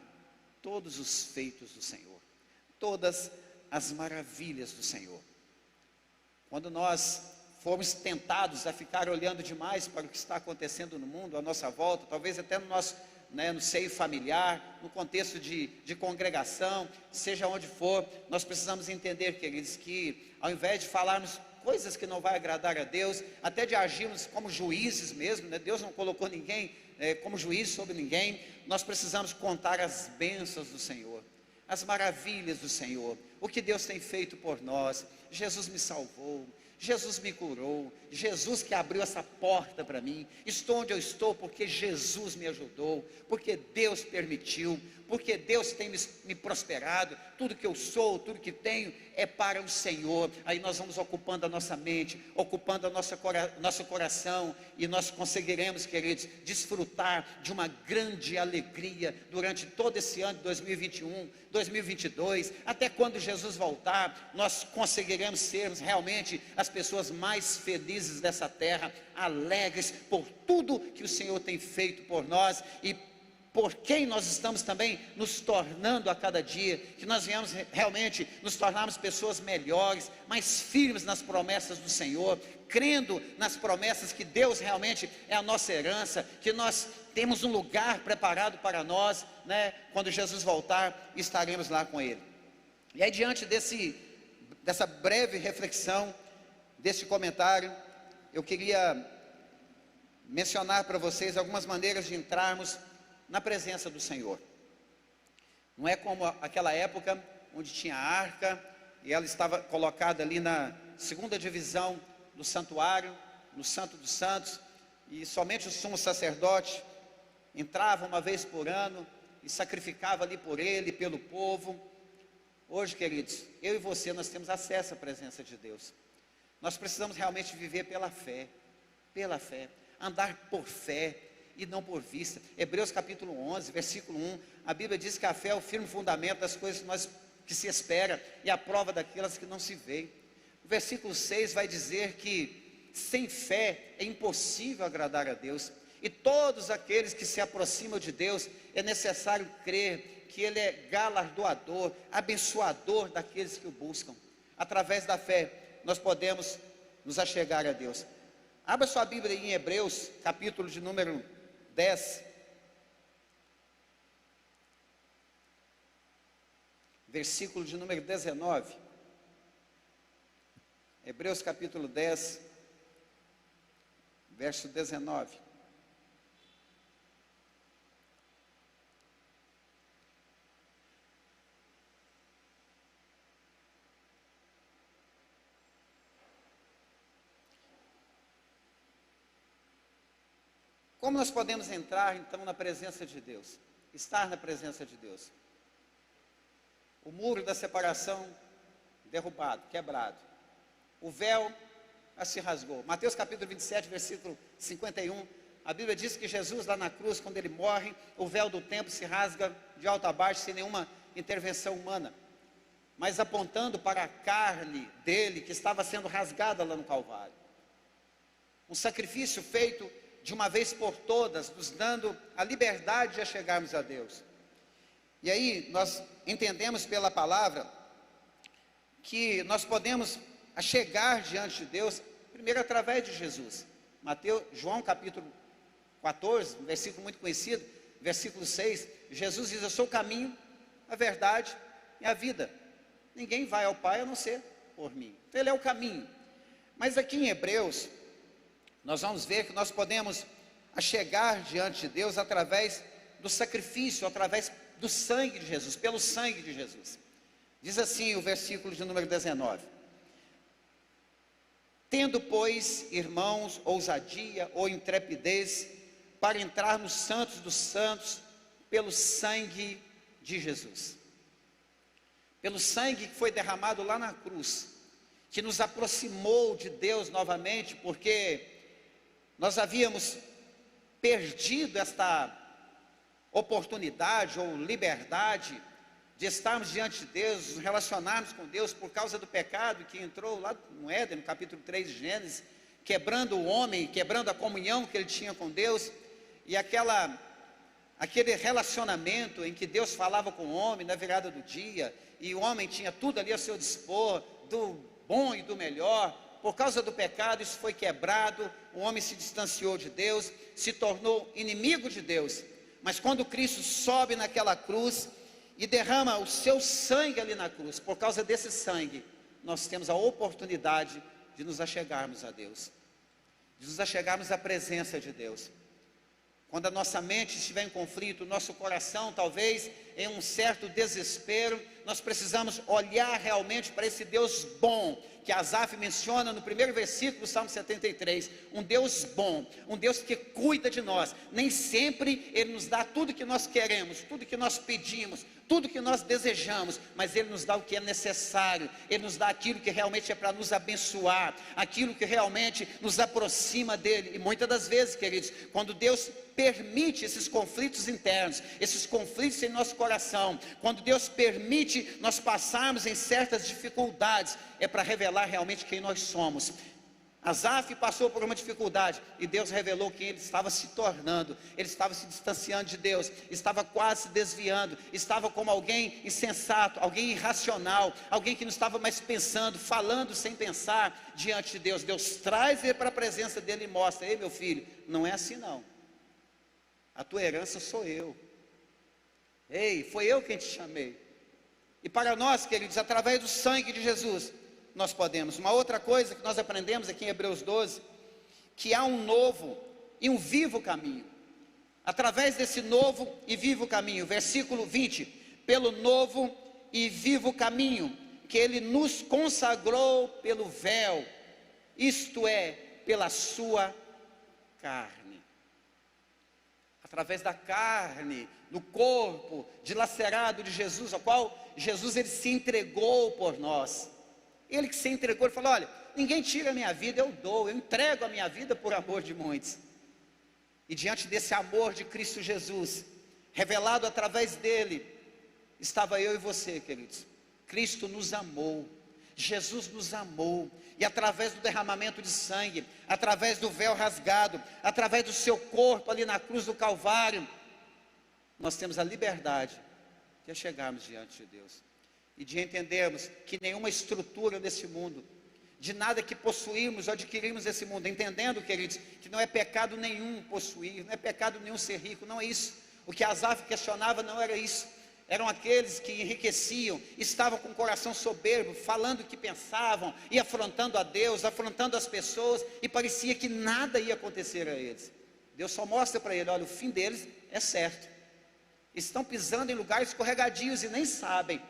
todos os feitos do Senhor, todas as maravilhas do Senhor. Quando nós fomos tentados a ficar olhando demais para o que está acontecendo no mundo, à nossa volta, talvez até no nosso, no seio familiar, no contexto de congregação, seja onde for, nós precisamos entender, queridos, que ao invés de falarmos coisas que não vai agradar a Deus, até de agirmos como juízes mesmo, Deus não colocou ninguém como juiz sobre ninguém, nós precisamos contar as bênçãos do Senhor, as maravilhas do Senhor, o que Deus tem feito por nós. Jesus me salvou, Jesus me curou, Jesus que abriu essa porta para mim. Estou onde eu estou porque Jesus me ajudou, porque Deus permitiu, porque Deus tem me prosperado. Tudo que eu sou, tudo que tenho é para o Senhor. Aí nós vamos ocupando a nossa mente, ocupando nosso coração, e nós conseguiremos, queridos, desfrutar de uma grande alegria durante todo esse ano de 2021, 2022, até quando Jesus voltar. Nós conseguiremos sermos realmente as pessoas mais felizes dessa terra, alegres por tudo que o Senhor tem feito por nós e por quem nós estamos também nos tornando a cada dia, que nós venhamos realmente nos tornarmos pessoas melhores, mais firmes nas promessas do Senhor, crendo nas promessas que Deus realmente é a nossa herança, que nós temos um lugar preparado para nós, quando Jesus voltar, estaremos lá com Ele. E aí, diante dessa breve reflexão, desse comentário, eu queria mencionar para vocês algumas maneiras de entrarmos na presença do Senhor. Não é como aquela época onde tinha a arca e ela estava colocada ali na segunda divisão do santuário, no Santo dos Santos, e somente o sumo sacerdote entrava uma vez por ano e sacrificava ali por ele, pelo povo. Hoje, queridos, eu e você, nós temos acesso à presença de Deus. Nós precisamos realmente viver pela fé, andar por fé e não por vista. Hebreus capítulo 11, versículo 1, a Bíblia diz que a fé é o firme fundamento das coisas que se espera e a prova daquelas que não se vê. O versículo 6 vai dizer que sem fé é impossível agradar a Deus, e todos aqueles que se aproximam de Deus, é necessário crer que Ele é galardoador, abençoador daqueles que o buscam. Através da fé nós podemos nos achegar a Deus. Abra sua Bíblia em Hebreus, capítulo de número 10, versículo de número 19. Hebreus capítulo 10, verso 19. Como nós podemos entrar então na presença de Deus? Estar na presença de Deus. O muro da separação derrubado, quebrado. O véu se rasgou. Mateus capítulo 27, versículo 51. A Bíblia diz que Jesus lá na cruz, quando ele morre, o véu do templo se rasga de alto a baixo, sem nenhuma intervenção humana, mas apontando para a carne dele, que estava sendo rasgada lá no Calvário. Um sacrifício feito de uma vez por todas, nos dando a liberdade de chegarmos a Deus. E aí nós entendemos pela palavra que nós podemos chegar diante de Deus, primeiro através de Jesus. João capítulo 14, um versículo muito conhecido, versículo 6, Jesus diz: eu sou o caminho, a verdade e a vida. Ninguém vai ao Pai a não ser por mim. Então ele é o caminho. Mas aqui em Hebreus, nós vamos ver que nós podemos chegar diante de Deus através do sacrifício, através do sangue de Jesus, pelo sangue de Jesus. Diz assim o versículo de número 19: tendo, pois, irmãos, ousadia ou intrepidez para entrar nos santos dos santos pelo sangue de Jesus. Pelo sangue que foi derramado lá na cruz, que nos aproximou de Deus novamente, porque nós havíamos perdido esta oportunidade ou liberdade de estarmos diante de Deus, nos relacionarmos com Deus por causa do pecado que entrou lá no Éden, no capítulo 3 de Gênesis, quebrando o homem, quebrando a comunhão que ele tinha com Deus, e aquele relacionamento em que Deus falava com o homem na virada do dia, e o homem tinha tudo ali a seu dispor, do bom e do melhor. Por causa do pecado isso foi quebrado, o homem se distanciou de Deus, se tornou inimigo de Deus. Mas quando Cristo sobe naquela cruz e derrama o seu sangue ali na cruz, por causa desse sangue, nós temos a oportunidade de nos achegarmos a Deus, de nos achegarmos à presença de Deus. Quando a nossa mente estiver em conflito, o nosso coração talvez em um certo desespero, nós precisamos olhar realmente para esse Deus bom, que Asaf menciona no primeiro versículo do Salmo 73, um Deus bom, um Deus que cuida de nós. Nem sempre Ele nos dá tudo que nós queremos, tudo que nós pedimos, tudo que nós desejamos, mas Ele nos dá o que é necessário, Ele nos dá aquilo que realmente é para nos abençoar, aquilo que realmente nos aproxima dEle. E muitas das vezes, queridos, quando Deus permite esses conflitos internos, esses conflitos em nosso coração, quando Deus permite nós passarmos em certas dificuldades, é para revelar realmente quem nós somos. Asaf passou por uma dificuldade e Deus revelou quem ele estava se tornando. Ele estava se distanciando de Deus, estava quase se desviando, estava como alguém insensato, alguém irracional, alguém que não estava mais pensando, falando sem pensar diante de Deus. Deus traz ele para a presença dele e mostra: ei, meu filho, não é assim não, a tua herança sou eu. Ei, foi eu quem te chamei. E para nós, queridos, através do sangue de Jesus, nós podemos. Uma outra coisa que nós aprendemos aqui em Hebreus 12, que há um novo e um vivo caminho. Através desse novo e vivo caminho, versículo 20, pelo novo e vivo caminho, que Ele nos consagrou pelo véu, isto é, pela sua carne. Através da carne, do corpo dilacerado de Jesus, ao qual Jesus ele se entregou por nós. Ele que se entregou, ele falou: olha, ninguém tira a minha vida, eu dou, eu entrego a minha vida por amor de muitos. E diante desse amor de Cristo Jesus, revelado através dele, estava eu e você, queridos. Cristo nos amou, Jesus nos amou, e através do derramamento de sangue, através do véu rasgado, através do seu corpo ali na cruz do Calvário, nós temos a liberdade de chegarmos diante de Deus e de entendermos que nenhuma estrutura desse mundo, de nada que possuímos ou adquirimos esse mundo, entendendo, queridos, que não é pecado nenhum possuir, não é pecado nenhum ser rico, não é isso. O que Asaf questionava não era isso. Eram aqueles que enriqueciam, estavam com o coração soberbo, falando o que pensavam, e afrontando a Deus, afrontando as pessoas, e parecia que nada ia acontecer a eles. Deus só mostra para ele: olha, o fim deles é certo. Estão pisando em lugares escorregadios e nem sabem.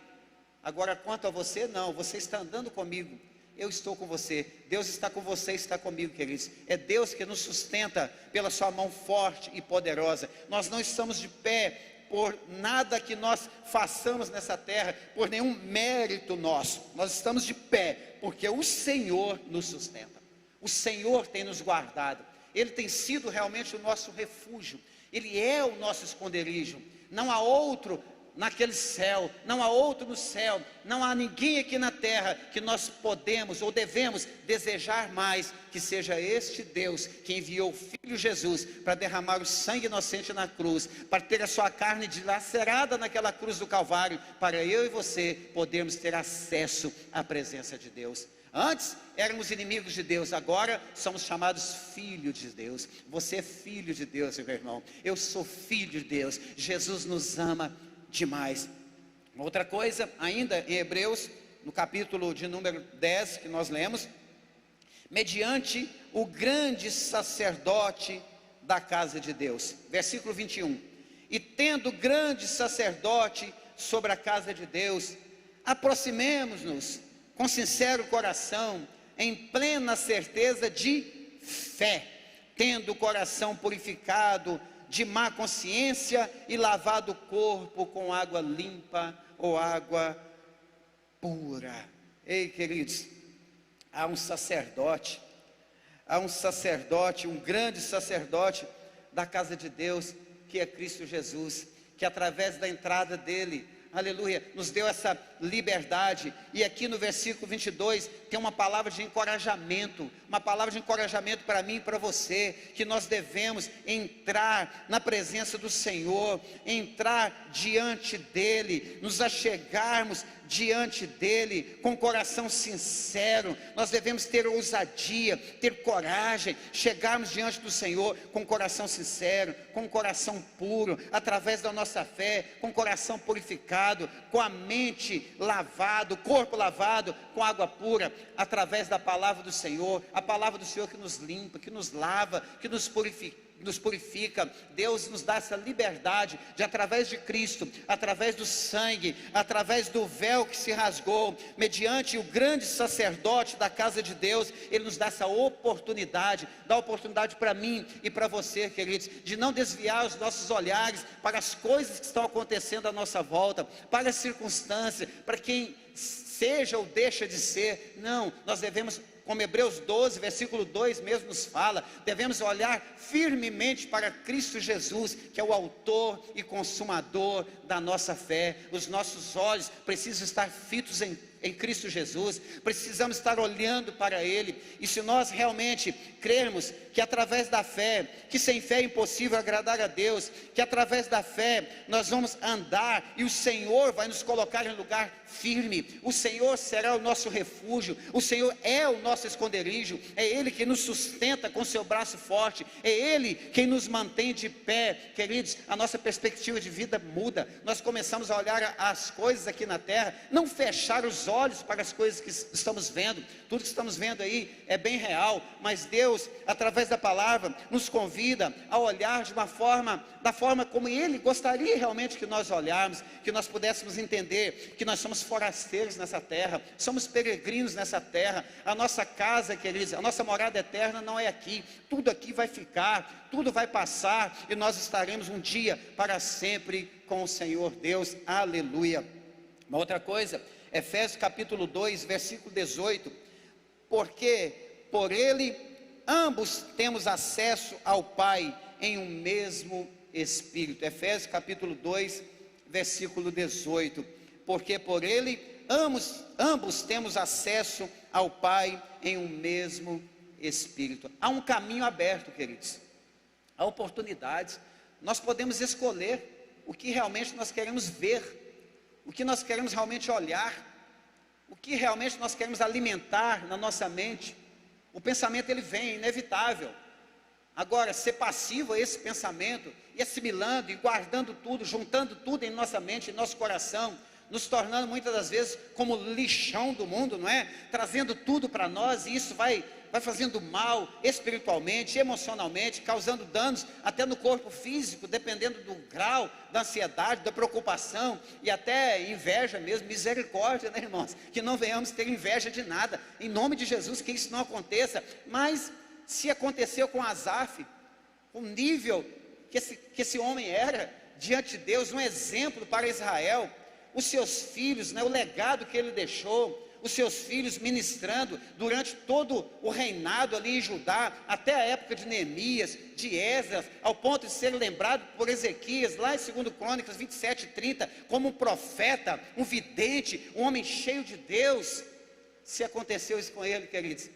Agora, quanto a você, não, você está andando comigo, eu estou com você. Deus está com você, está comigo, queridos. É Deus que nos sustenta pela sua mão forte e poderosa. Nós não estamos de pé por nada que nós façamos nessa terra, por nenhum mérito nosso. Nós estamos de pé porque o Senhor nos sustenta. O Senhor tem nos guardado. Ele tem sido realmente o nosso refúgio. Ele é o nosso esconderijo. Não há outro naquele céu, não há outro no céu, não há ninguém aqui na terra que nós podemos ou devemos desejar mais que seja este Deus que enviou o Filho Jesus para derramar o sangue inocente na cruz, para ter a sua carne dilacerada naquela cruz do Calvário, para eu e você podermos ter acesso à presença de Deus. Antes éramos inimigos de Deus, agora somos chamados filhos de Deus. Você é filho de Deus, meu irmão. Eu sou filho de Deus. Jesus nos ama demais. Outra coisa, ainda em Hebreus, no capítulo de número 10 que nós lemos, mediante o grande sacerdote da casa de Deus, versículo 21, e tendo grande sacerdote sobre a casa de Deus, aproximemo-nos com sincero coração, em plena certeza de fé, tendo o coração purificado de má consciência e lavado o corpo com água limpa ou água pura. Ei, queridos, há um sacerdote, um grande sacerdote da casa de Deus, que é Cristo Jesus, que através da entrada dele, aleluia, nos deu essa liberdade. E aqui no versículo 22 tem uma palavra de encorajamento, para mim e para você, que nós devemos entrar na presença do Senhor, entrar diante dele, nos achegarmos diante dele com coração sincero. Nós devemos ter ousadia, ter coragem, chegarmos diante do Senhor com coração sincero, com coração puro, através da nossa fé, com coração purificado, com a mente lavado, corpo lavado com água pura, através da palavra do Senhor, a palavra do Senhor que nos limpa, que nos lava, que nos purifica. Deus nos dá essa liberdade de, através de Cristo, através do sangue, através do véu que se rasgou, mediante o grande sacerdote da casa de Deus, Ele nos dá essa oportunidade, dá oportunidade para mim e para você, queridos, de não desviar os nossos olhares para as coisas que estão acontecendo à nossa volta, para as circunstâncias, para quem seja ou deixa de ser. Não, nós devemos, como Hebreus 12, versículo 2 mesmo nos fala, devemos olhar firmemente para Cristo Jesus, que é o autor e consumador da nossa fé. Os nossos olhos precisam estar fitos em Cristo Jesus, precisamos estar olhando para Ele. E se nós realmente crermos que através da fé, que sem fé é impossível agradar a Deus, que através da fé nós vamos andar e o Senhor vai nos colocar em lugar firme, o Senhor será o nosso refúgio, o Senhor é o nosso esconderijo, é Ele que nos sustenta com seu braço forte, é Ele quem nos mantém de pé. Queridos, a nossa perspectiva de vida muda. Nós começamos a olhar as coisas aqui na terra, não fechar os olhos para as coisas que estamos vendo. Tudo que estamos vendo aí é bem real, mas Deus, através da palavra, nos convida a olhar de uma forma, da forma como Ele gostaria realmente que nós olharmos, que nós pudéssemos entender que nós somos forasteiros nessa terra, somos peregrinos nessa terra. A nossa casa, queridos, a nossa morada eterna não é aqui. Tudo aqui vai ficar, tudo vai passar, e nós estaremos um dia para sempre com o Senhor Deus. Aleluia. Uma outra coisa, Efésios capítulo 2, versículo 18, porque por Ele ambos temos acesso ao Pai em um mesmo Espírito. Efésios capítulo 2, versículo 18, porque por Ele ambos temos acesso ao Pai em um mesmo Espírito. Há um caminho aberto, queridos, há oportunidades. Nós podemos escolher o que realmente nós queremos ver, o que nós queremos realmente olhar, o que realmente nós queremos alimentar na nossa mente. O pensamento, ele vem, é inevitável. Agora, ser passivo a esse pensamento, e assimilando, e guardando tudo, juntando tudo em nossa mente, em nosso coração, nos tornando muitas das vezes como lixão do mundo, não é? Trazendo tudo para nós, e isso vai vai fazendo mal espiritualmente, emocionalmente, causando danos até no corpo físico, dependendo do grau da ansiedade, da preocupação e até inveja mesmo. Misericórdia, né, irmãos? Que não venhamos ter inveja de nada, em nome de Jesus, que isso não aconteça. Mas se aconteceu com Asaf, o nível que esse homem era diante de Deus, um exemplo para Israel, os seus filhos, né, o legado que ele deixou, os seus filhos ministrando durante todo o reinado ali em Judá, até a época de Neemias, de Esdras, ao ponto de ser lembrado por Ezequias, lá em 2 Crônicas 27:30, como um profeta, um vidente, um homem cheio de Deus. Se aconteceu isso com ele, queridos,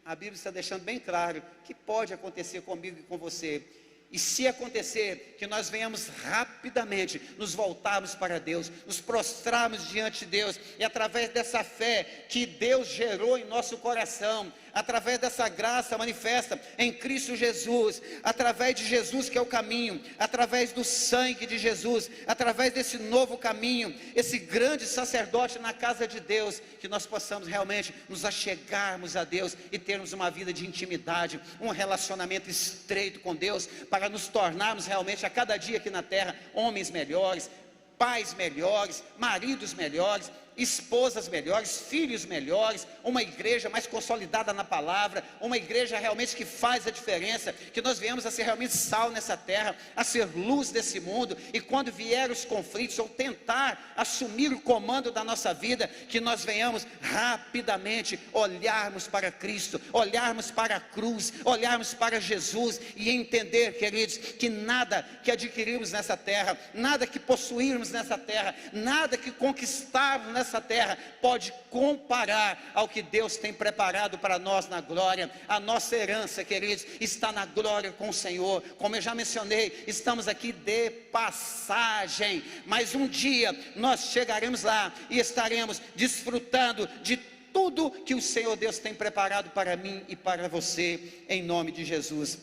a Bíblia está deixando bem claro que pode acontecer comigo e com você. E se acontecer, que nós venhamos rapidamente nos voltarmos para Deus, nos prostrarmos diante de Deus, e através dessa fé que Deus gerou em nosso coração, através dessa graça manifesta em Cristo Jesus, através de Jesus que é o caminho, através do sangue de Jesus, através desse novo caminho, esse grande sacerdote na casa de Deus, que nós possamos realmente nos achegarmos a Deus e termos uma vida de intimidade, um relacionamento estreito com Deus, para nos tornarmos realmente a cada dia aqui na terra homens melhores, pais melhores, maridos melhores, esposas melhores, filhos melhores, uma igreja mais consolidada na palavra, uma igreja realmente que faz a diferença, que nós venhamos a ser realmente sal nessa terra, a ser luz desse mundo, e quando vier os conflitos, ou tentar assumir o comando da nossa vida, que nós venhamos rapidamente olharmos para Cristo, olharmos para a cruz, olharmos para Jesus, e entender, queridos, que nada que adquirirmos nessa terra, nada que possuirmos nessa terra, nada que conquistarmos nessa terra pode comparar ao que Deus tem preparado para nós na glória. A nossa herança, queridos, está na glória com o Senhor. Como eu já mencionei, estamos aqui de passagem, mas um dia nós chegaremos lá e estaremos desfrutando de tudo que o Senhor Deus tem preparado para mim e para você, em nome de Jesus.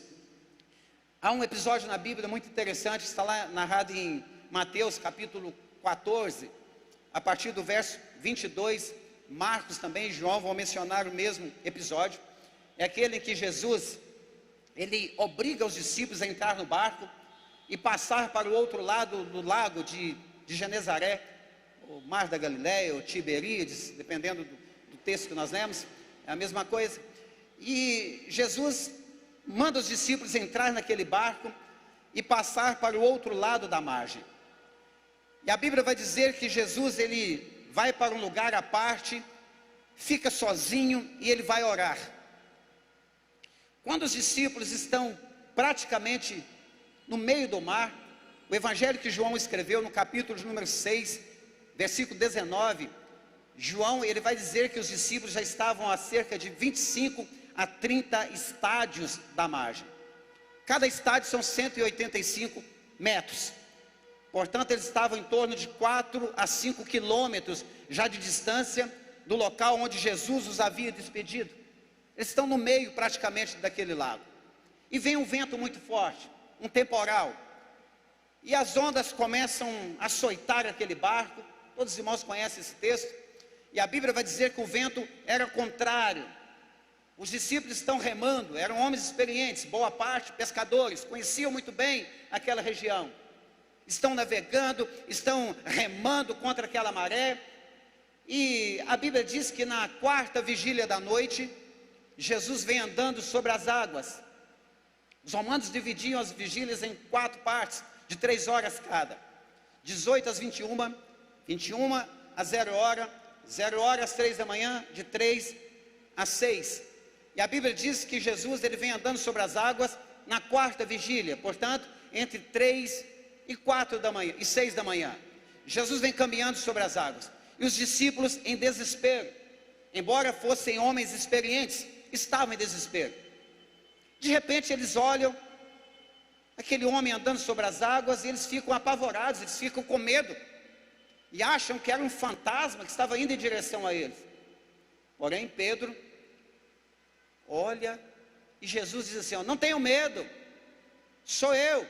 Há um episódio na Bíblia muito interessante, está lá narrado em Mateus capítulo 14, a partir do verso 22, Marcos também, João vão mencionar o mesmo episódio. É aquele em que Jesus, ele obriga os discípulos a entrar no barco e passar para o outro lado do lago de Genezaré, o Mar da Galileia, ou Tiberíades, dependendo do texto que nós lemos, é a mesma coisa. E Jesus manda os discípulos entrar naquele barco e passar para o outro lado da margem. E a Bíblia vai dizer que Jesus, ele vai para um lugar à parte, fica sozinho e ele vai orar. Quando os discípulos estão praticamente no meio do mar, o evangelho que João escreveu no capítulo de número 6, versículo 19, João, ele vai dizer que os discípulos já estavam a cerca de 25 a 30 estádios da margem. Cada estádio são 185 metros. Portanto, eles estavam em torno de 4 a 5 quilômetros já de distância do local onde Jesus os havia despedido. Eles estão no meio praticamente daquele lago. E vem um vento muito forte, um temporal. E as ondas começam a açoitar aquele barco. Todos os irmãos conhecem esse texto. E a Bíblia vai dizer que o vento era contrário. Os discípulos estão remando, eram homens experientes, boa parte pescadores, conheciam muito bem aquela região. Estão navegando, estão remando contra aquela maré. E a Bíblia diz que na quarta vigília da noite, Jesus vem andando sobre as águas. Os romanos dividiam as vigílias em 4 partes, de 3 horas cada. 18 às 21, 21 às 0 hora, 0 hora às 3 da manhã, de 3 às 6. E a Bíblia diz que Jesus, ele vem andando sobre as águas na quarta vigília, portanto, entre 3 e 4 da manhã, e 6 da manhã. Jesus vem caminhando sobre as águas. E os discípulos em desespero, embora fossem homens experientes, estavam em desespero. De repente eles olham aquele homem andando sobre as águas e eles ficam apavorados, eles ficam com medo. E acham que era um fantasma que estava indo em direção a eles. Porém, Pedro olha e Jesus diz assim: não tenham medo, sou eu.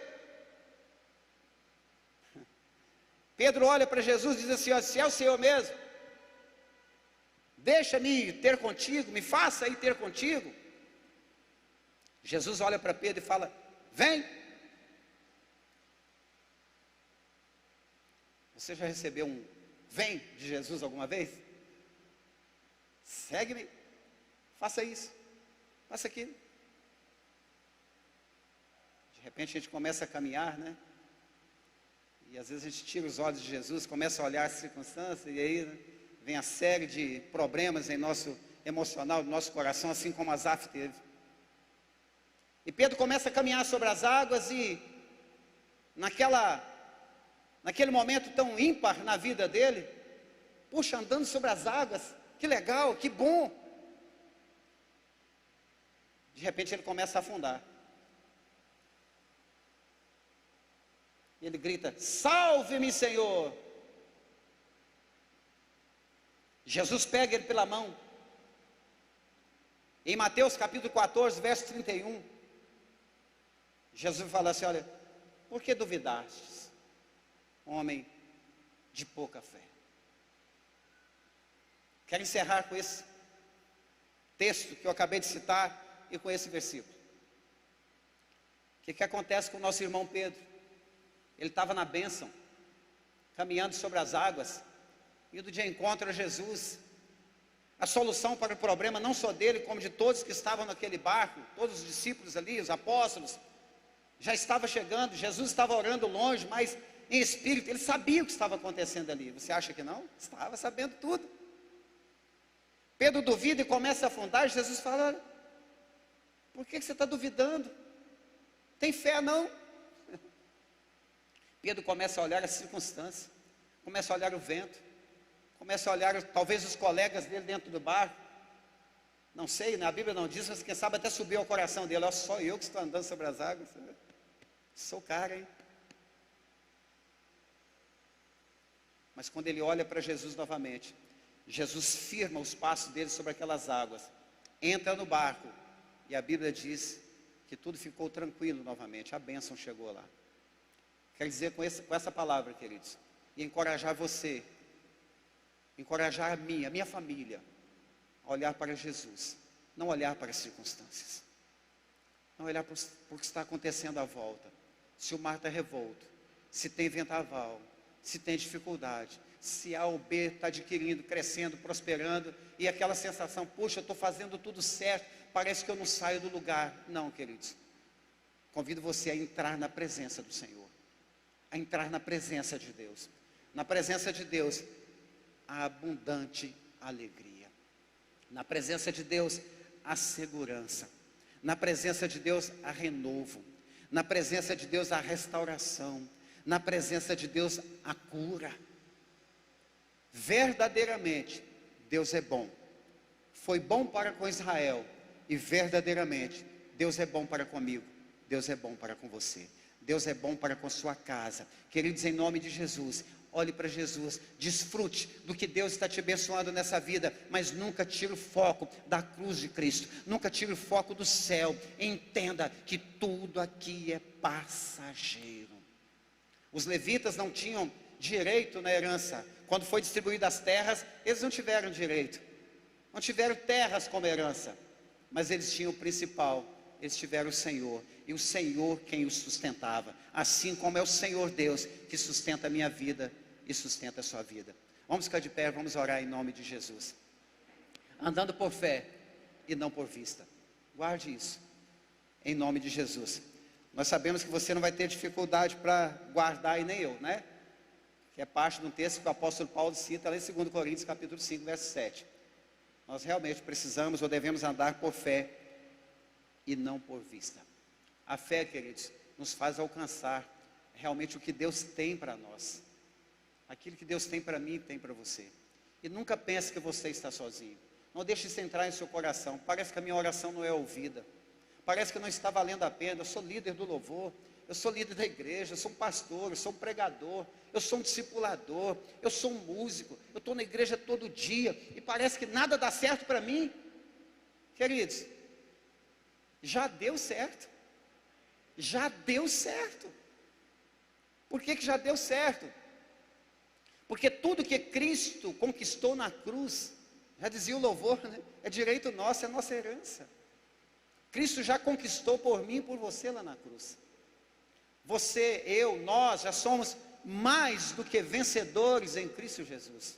Pedro olha para Jesus e diz assim: se é o Senhor mesmo, deixa-me ter contigo, me faça ir ter contigo. Jesus olha para Pedro e fala: vem. Você já recebeu um vem de Jesus alguma vez? Segue-me, faça isso, faça aquilo. De repente a gente começa a caminhar, né? E às vezes a gente tira os olhos de Jesus, começa a olhar as circunstâncias, e aí, né, vem a série de problemas em nosso emocional, no nosso coração, assim como Asaf teve. E Pedro começa a caminhar sobre as águas e naquele momento tão ímpar na vida dele, puxa, andando sobre as águas, que legal, que bom. De repente ele começa a afundar. E ele grita: salve-me, Senhor. Jesus pega ele pela mão. Em Mateus capítulo 14, verso 31, Jesus fala assim: olha, por que duvidastes, homem de pouca fé? Quero encerrar com esse texto que eu acabei de citar e com esse versículo. O que acontece com o nosso irmão Pedro? Ele estava na bênção, caminhando sobre as águas, indo de encontro a Jesus. A solução para o problema, não só dele, como de todos que estavam naquele barco, todos os discípulos ali, os apóstolos, já estava chegando. Jesus estava orando longe, mas em espírito, ele sabia o que estava acontecendo ali. Você acha que não? Estava sabendo tudo. Pedro duvida e começa a afundar. Jesus fala: olha, por que você está duvidando? Tem fé não? Pedro começa a olhar as circunstâncias, começa a olhar o vento, começa a olhar talvez os colegas dele dentro do barco. Não sei, a Bíblia não diz, mas quem sabe até subiu ao coração dele: olha, só eu que estou andando sobre as águas. Sou cara, hein? Mas quando ele olha para Jesus novamente, Jesus firma os passos dele sobre aquelas águas, entra no barco, e a Bíblia diz que tudo ficou tranquilo novamente, a bênção chegou lá. Quer dizer com essa palavra, queridos, e encorajar você, encorajar a minha família, a olhar para Jesus, não olhar para as circunstâncias, não olhar para o que está acontecendo à volta. Se o mar está revolto, se tem vendaval, se tem dificuldade, se A ou B está adquirindo, crescendo, prosperando, e aquela sensação: puxa, eu estou fazendo tudo certo, parece que eu não saio do lugar. Não, queridos, convido você a entrar na presença do Senhor, a entrar na presença de Deus. Na presença de Deus, a abundante alegria. Na presença de Deus, a segurança. Na presença de Deus, a renovo. Na presença de Deus, a restauração. Na presença de Deus, a cura. Verdadeiramente, Deus é bom. Foi bom para com Israel, e verdadeiramente, Deus é bom para comigo. Deus é bom para com você. Deus é bom para com sua casa. Queridos, em nome de Jesus, olhe para Jesus, desfrute do que Deus está te abençoando nessa vida, mas nunca tire o foco da cruz de Cristo, nunca tire o foco do céu. Entenda que tudo aqui é passageiro. Os levitas não tinham direito na herança. Quando foi distribuídas as terras, eles não tiveram direito, não tiveram terras como herança, mas eles tinham o principal: eles tiveram o Senhor, e o Senhor quem os sustentava, assim como é o Senhor Deus que sustenta a minha vida e sustenta a sua vida. Vamos ficar de pé, vamos orar em nome de Jesus. Andando por fé e não por vista, guarde isso, em nome de Jesus. Nós sabemos que você não vai ter dificuldade para guardar, e nem eu, né? Que é parte de um texto que o apóstolo Paulo cita lá em 2 Coríntios capítulo 5, verso 7. Nós realmente precisamos ou devemos andar por fé e não por vista. A fé, queridos, nos faz alcançar realmente o que Deus tem para nós. Aquilo que Deus tem para mim e tem para você. E nunca pense que você está sozinho. Não deixe isso entrar em seu coração. Parece que a minha oração não é ouvida. Parece que não está valendo a pena. Eu sou líder do louvor, eu sou líder da igreja, eu sou um pastor, eu sou um pregador, eu sou um discipulador, eu sou um músico, eu estou na igreja todo dia, e parece que nada dá certo para mim. Queridos, já deu certo. Já deu certo. Por que já deu certo? Porque tudo que Cristo conquistou na cruz, já dizia o louvor, né? É direito nosso, é nossa herança. Cristo já conquistou por mim e por você lá na cruz. Você, eu, nós já somos mais do que vencedores em Cristo Jesus.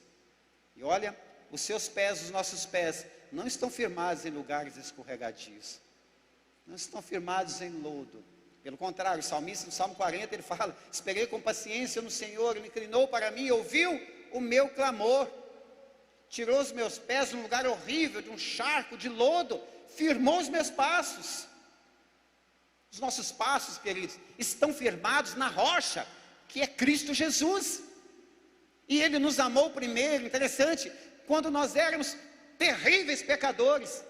E olha, os seus pés, os nossos pés, não estão firmados em lugares escorregadios, não estão firmados em lodo. Pelo contrário, o salmista no Salmo 40, ele fala: esperei com paciência no Senhor, Ele inclinou para mim, ouviu o meu clamor, tirou os meus pés de um lugar horrível, de um charco de lodo, firmou os meus passos. Os nossos passos, queridos, estão firmados na rocha, que é Cristo Jesus. E Ele nos amou primeiro, interessante, quando nós éramos terríveis pecadores,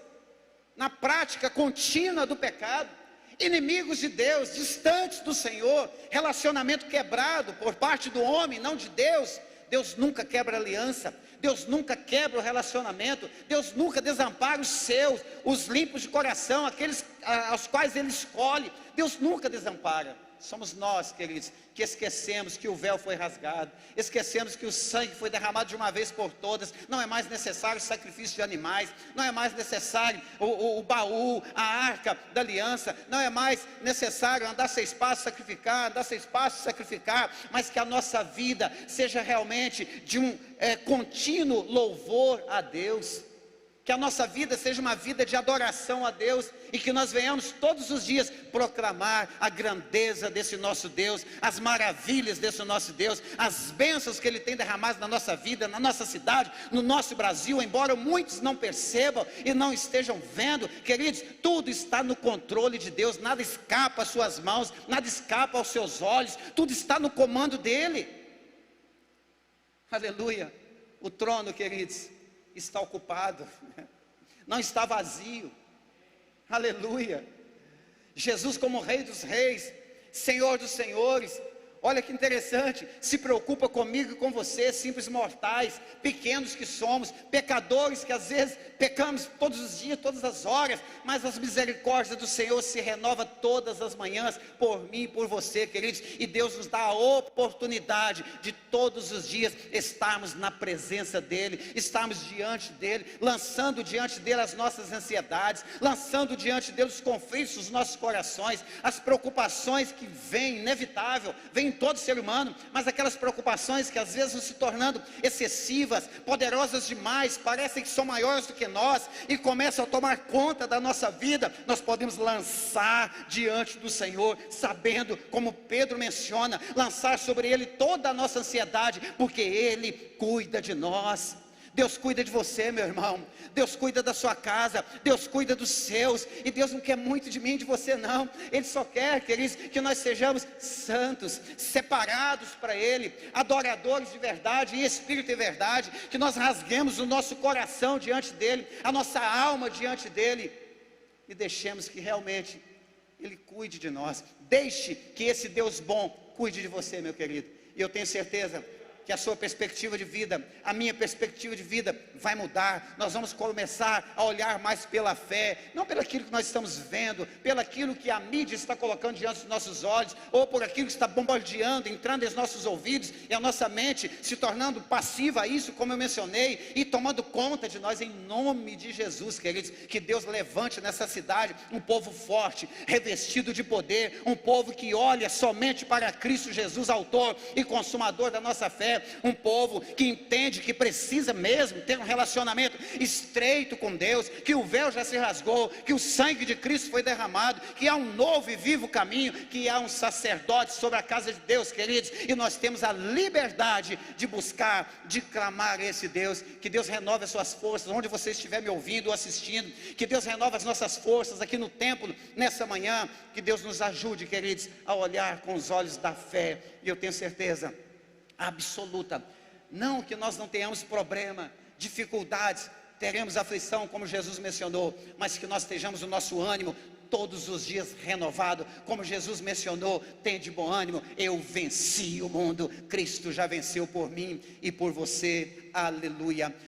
na prática contínua do pecado, inimigos de Deus, distantes do Senhor, relacionamento quebrado por parte do homem, não de Deus. Deus nunca quebra aliança, Deus nunca quebra o relacionamento, Deus nunca desampara os seus, os limpos de coração, aqueles aos quais Ele escolhe. Deus nunca desampara. Somos nós, queridos, que esquecemos que o véu foi rasgado, esquecemos que o sangue foi derramado de uma vez por todas. Não é mais necessário sacrifício de animais, não é mais necessário o baú, a arca da aliança, não é mais necessário andar 6 passos sacrificar, mas que a nossa vida seja realmente de um contínuo louvor a Deus. Que a nossa vida seja uma vida de adoração a Deus, e que nós venhamos todos os dias proclamar a grandeza desse nosso Deus, as maravilhas desse nosso Deus, as bênçãos que Ele tem derramado na nossa vida, na nossa cidade, no nosso Brasil. Embora muitos não percebam e não estejam vendo, queridos, tudo está no controle de Deus, nada escapa às suas mãos, nada escapa aos seus olhos, tudo está no comando dEle. Aleluia. O trono, queridos, está ocupado, não está vazio. Aleluia. Jesus, como Rei dos Reis, Senhor dos Senhores, olha que interessante, se preocupa comigo e com você, simples mortais, pequenos que somos, pecadores que às vezes pecamos todos os dias, todas as horas, mas as misericórdias do Senhor se renova todas as manhãs, por mim e por você, queridos. E Deus nos dá a oportunidade de todos os dias estarmos na presença dEle, estarmos diante dEle, lançando diante dEle as nossas ansiedades, lançando diante dEle os conflitos dos nossos corações, as preocupações que vêm, inevitável, vem em todo ser humano, mas aquelas preocupações que às vezes vão se tornando excessivas, poderosas demais, parecem que são maiores do que nós, e começam a tomar conta da nossa vida. Nós podemos lançar diante do Senhor, sabendo, como Pedro menciona, lançar sobre Ele toda a nossa ansiedade, porque Ele cuida de nós. Deus cuida de você, meu irmão. Deus cuida da sua casa, Deus cuida dos seus. E Deus não quer muito de mim e de você, não. Ele só quer, queridos, que nós sejamos santos, separados para Ele, adoradores de verdade, em espírito e verdade. Que nós rasguemos o nosso coração diante dEle, a nossa alma diante dEle, e deixemos que realmente Ele cuide de nós. Deixe que esse Deus bom cuide de você, meu querido. E eu tenho certeza que a sua perspectiva de vida, a minha perspectiva de vida vai mudar. Nós vamos começar a olhar mais pela fé, não pelo aquilo que nós estamos vendo, pelo aquilo que a mídia está colocando diante dos nossos olhos, ou por aquilo que está bombardeando, entrando nos nossos ouvidos, e a nossa mente se tornando passiva a isso, como eu mencionei, e tomando conta de nós, em nome de Jesus, queridos. Que Deus levante nessa cidade um povo forte, revestido de poder, um povo que olha somente para Cristo Jesus, autor e consumador da nossa fé, um povo que entende que precisa mesmo ter um relacionamento estreito com Deus, que o véu já se rasgou, que o sangue de Cristo foi derramado, que há um novo e vivo caminho, que há um sacerdote sobre a casa de Deus, queridos, e nós temos a liberdade de buscar, de clamar esse Deus. Que Deus renove as suas forças, onde você estiver me ouvindo ou assistindo, que Deus renove as nossas forças aqui no templo, nessa manhã. Que Deus nos ajude, queridos, a olhar com os olhos da fé, e eu tenho certeza absoluta, não que nós não tenhamos problema, dificuldades, teremos aflição, como Jesus mencionou, mas que nós estejamos o nosso ânimo todos os dias renovado, como Jesus mencionou: tem de bom ânimo, eu venci o mundo, Cristo já venceu por mim e por você. Aleluia.